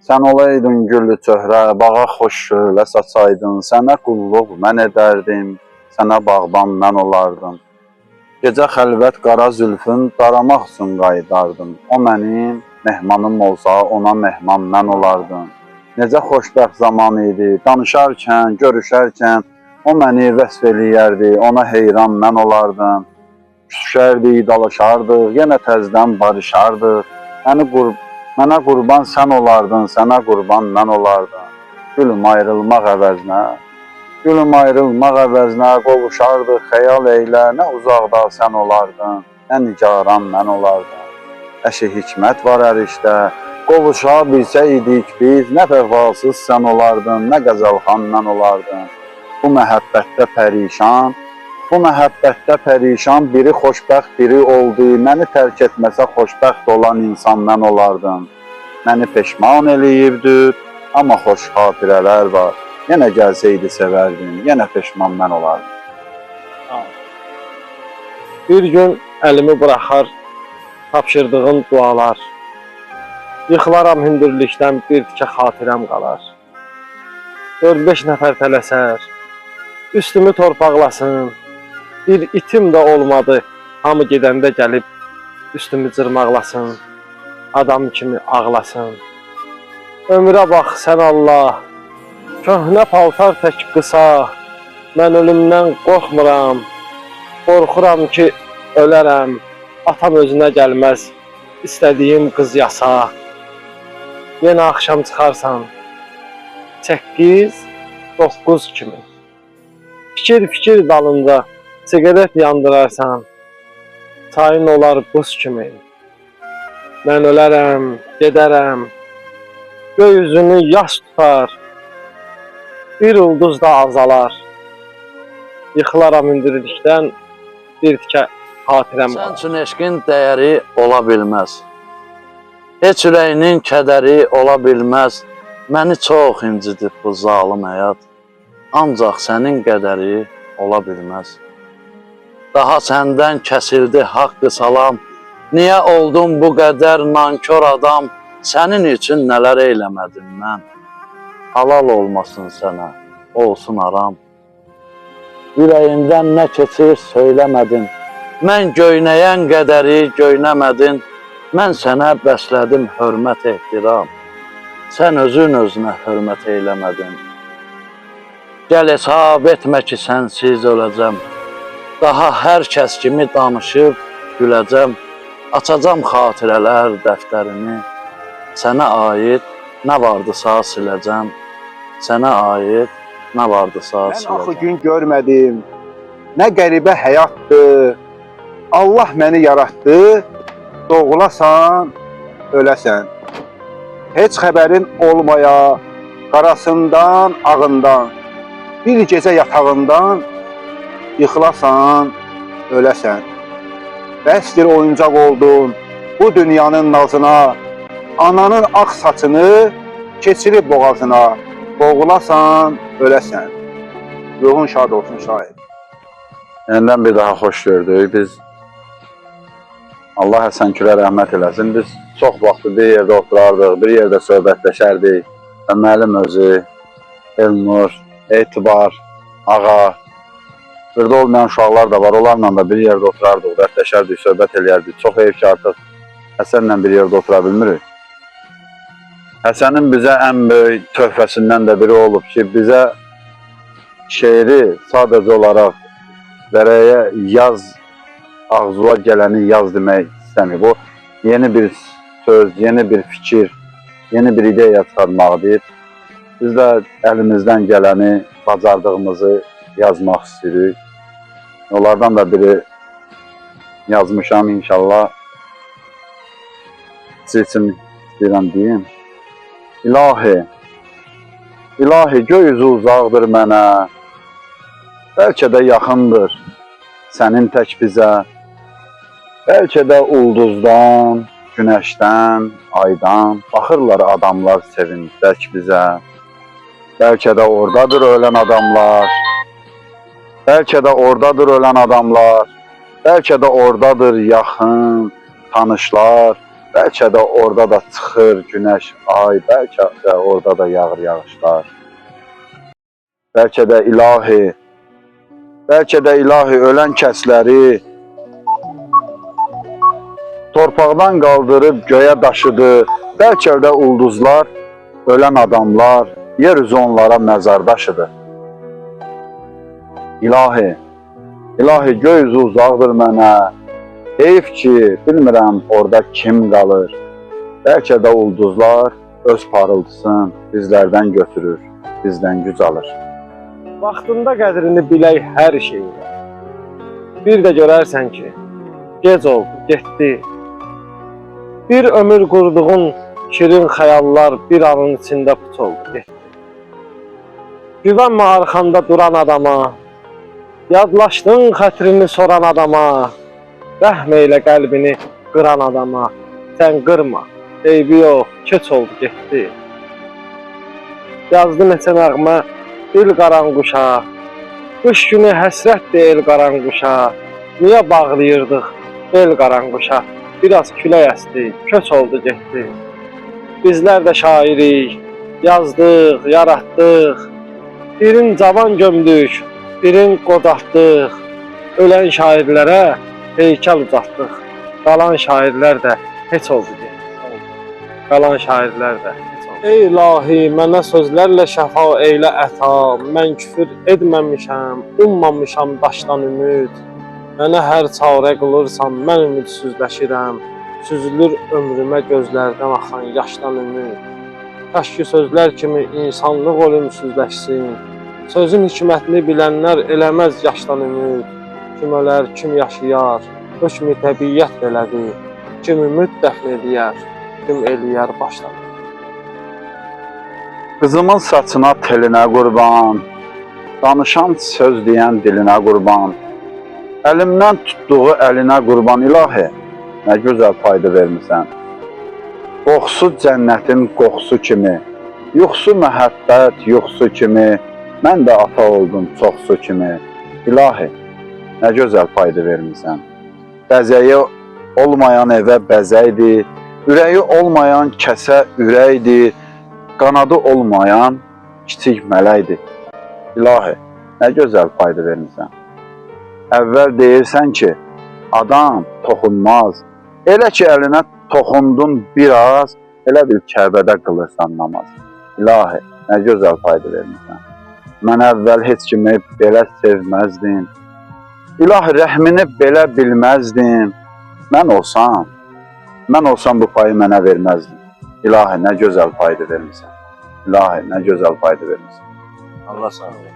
Sən olaydın güllü çöhrə, bağa xoş şölə saçaydın, sənə qulluq mən edərdim, sənə bağban mən olardım. Gecə xəlvət qara zülfün daramaq üçün qayıdardım. O mənim mehmanım olsa, ona mehman mən olardım. Necə xoşbəxt zaman idi, danışarkən, görüşərkən o məni vəsf eləyərdi, ona heyran mən olardım. Küsüşərdik, dalaşardıq, yenə təzdən barışardıq. Mənə qurban sən olardın, sənə qurban mən olardım. Gülüm ayrılmaq əvəzinə, gülüm ayrılmaq əvəzinə qovuşardıq xəyal eylə, nə uzaqda sən olardın, nə nigaran mən olardım. Əşi hikmət var hər işdə, qovuşa bilsəydik biz, nə vəfasız sən olardın, nə qəzəlxan mən olardım. Bu məhəbbətdə pərişan, biri xoşbəxt biri oldu, məni tərk etməsə xoşbəxt olan insan mən olardım. Məni peşman eləyibdir, amma xoş xatirələr var. Yenə gəlsəydi sevərdim, yenə peşman mən olardım. Bir gün əlimi buraxar tapşırdığın dualar. Yıxılaram hündürlükdən bir tikə xatirəm qalar. 4-5 nəfər tələsər, üstümü torpaqlasın. Bir itim də olmadı, hamı gedəndə gəlib üstümü cırmaqlasın, adam kimi ağlasın. Ömrə bax sən Allah, köhnə paltar tək qısa, mən ölümdən qorxmuram, qorxuram ki ölərəm, atam özünə gəlməz, istədiyim qız yasa. Yenə axşam çıxarsan, 8-9 kimi, fikir dalınca, sigaret yandırarsan, çayın olar buz kimi. Mən ölərəm, gedərəm, göy üzünü yaş tutar, bir ulduz da azalar. Yıxılaram hündürlükdən bir tikə xatirəm qalar. Sən üçün eşqin dəyəri ola bilməz, heç ürəyinin kədəri ola bilməz. Məni çox incidib bu zalım həyat, ancaq sənin qədəri ola bilməz. Daha səndən kəsildi haqqı salam, niyə oldum bu qədər nankör adam, sənin üçün nələr eyləmədim mən, halal olmasın sənə, olsun aram. Ürəyimdən nə keçir söyləmədin, mən göynəyən qədəri göynəmədin, mən sənə bəslədim hörmət ehtiram, sən özün özünə hörmət eyləmədin. Gəl hesab etmə ki sənsiz öləcəm, daha hər kəs kimi danışıb güləcəm, açacam xatirələr dəftərini, sənə aid nə vardısa siləcəm, sənə aid nə vardısa siləcəm. Mən axı gün görmədim, nə qəribə həyatdır, Allah məni yaratdı, doğulasan, öləsən. Heç xəbərin olmaya, qarasından, ağından, bir gecə yatağından, yıxılasan, öləsən. Bəsdir oyuncaq oldun bu dünyanın nazına, ananın ağ saçını keçirib boğazına, boğulasan, öləsən. Ruhun şad olsun şahid. Yenidən bir daha xoş gördük. Biz Allah Həsənkülə rəhmət eləsin. Biz çox vaxtı bir yerdə oturardıq, bir yerdə söhbətləşərdik. Müəllim özü, Elnur, Etibar, Ağa, burada olmayan uşaqlar da var. Onlarla da bir yerdə oturardıq, dərdləşərdik, söhbət eləyərdik. Çox heyif ki, artıq Həsənlə bir yerdə otura bilmirik. Həsənin bizə ən böyük töhfəsindən də biri olub ki, bizə şeiri sadəcə olaraq vərəyə yaz, ağzına gələni yaz demək istəmir. O, yeni bir söz, yeni bir fikir, yeni bir ideya çıxarmaqdır. Biz də əlimizdən gələni, bacardığımızı yazmaq istəyirik. Onlardan da biri yazmışam inşallah. Siz üçün istəyirəm deyim. İlahi, İlahi göy üzü uzaqdır mənə, bəlkə də yaxındır sənin tək bizə. Bəlkə də ulduzdan, günəşdən, aydan baxırlar adamlar sevincək bizə. Bəlkə də oradadır ölən adamlar, bəlkə də oradadır ölən adamlar, bəlkə də oradadır yaxın tanışlar. Bəlkə də orada da çıxır günəş, ay, bəlkə də orada da yağır yağışlar. Bəlkə də ilahi ölən kəsləri torpaqdan qaldırıb göyə daşıdı. Bəlkə də ulduzlar, ölən adamlar, yer üzü onlara məzar daşıdı. İlahi göy üzü uzaqdır mənə. Heyf ki, bilmirəm orada kim qalır. Bəlkə də ulduzlar öz parıltısını bizlərdən götürür, bizdən güc alır. Vaxtında qədrini bilək hər şeyin. Bir də görərsən ki, gec oldu, getdi. Bir ömür qurduğun şirin xəyallar bir anın içində puç oldu, getdi. Güvənmə arxanda duran adama, yadlaşdın xətrini soran adama, rəhm eylə qəlbini qıran adama, sən qırma, eybi yox, keç oldu, getdi. Yazdı neçə nəğmə dil qaranquşa, qış günü həsrətdir el qaranquşa, niyə bağlayırdıq el qaranquşa, biraz külək əsdi, köç oldu, getdi. Bizlər də şairik, yazdıq, yaratdıq, birin cavan gömdük, birin qodatdıq, ölən şairlərə heykəl uzatdıq, qalan şairlər də heç oldu, getdi. Qalan şairlər də heç oldu. Ey ilahi, mənə sözlərlə şəfa eylə əta, mən küfür etməmişəm, ummamışam daşdan ümid. Mənə hər çarə qılırsan, mən ümidsizləşirəm, süzülür ömrümə gözlərdən axan yaşdan ümid. Kəşki sözlər kimi insanlıq ölümsüzləşsin, sözün hikmətini bilənlər eləməz yaşdan ümid. Kim ölər, kim yaşayar, hökmü təbiyyət belədir, kim ümid dəfn edər, kim eləyər başdan. Qızımın saçına telinə qurban, danışan söz deyən dilinə qurban, əlimdən tutduğu əlinə qurban ilahi, nə gözəl fayda vermisən. Qoxusu cənnətin qoxusu kimi, yuxusu məhəbbət yuxusu kimi, mən də ata oldum çoxsu kimi, ilahi, nə gözəl fayda vermisən. Bəzəyi olmayan evə bəzəkdir, ürəyi olmayan kəsə ürəkdir, qanadı olmayan kiçik mələkdir. İlahi, nə gözəl fayda vermisən. Əvvəl deyirsən ki, adam toxunmaz. Elə ki, əlinə toxundun biraz, elə bil Kəbədə qılırsan namaz. İlahi, nə gözəl fayda vermisən. Mən əvvəl heç kimi belə sevməzdim. İlahi, rəhmini belə bilməzdim. Mən olsam bu payı mənə verməzdim. İlahi, nə gözəl fayda vermisən. İlahi, nə gözəl fayda vermisən. Allah sağ olsun.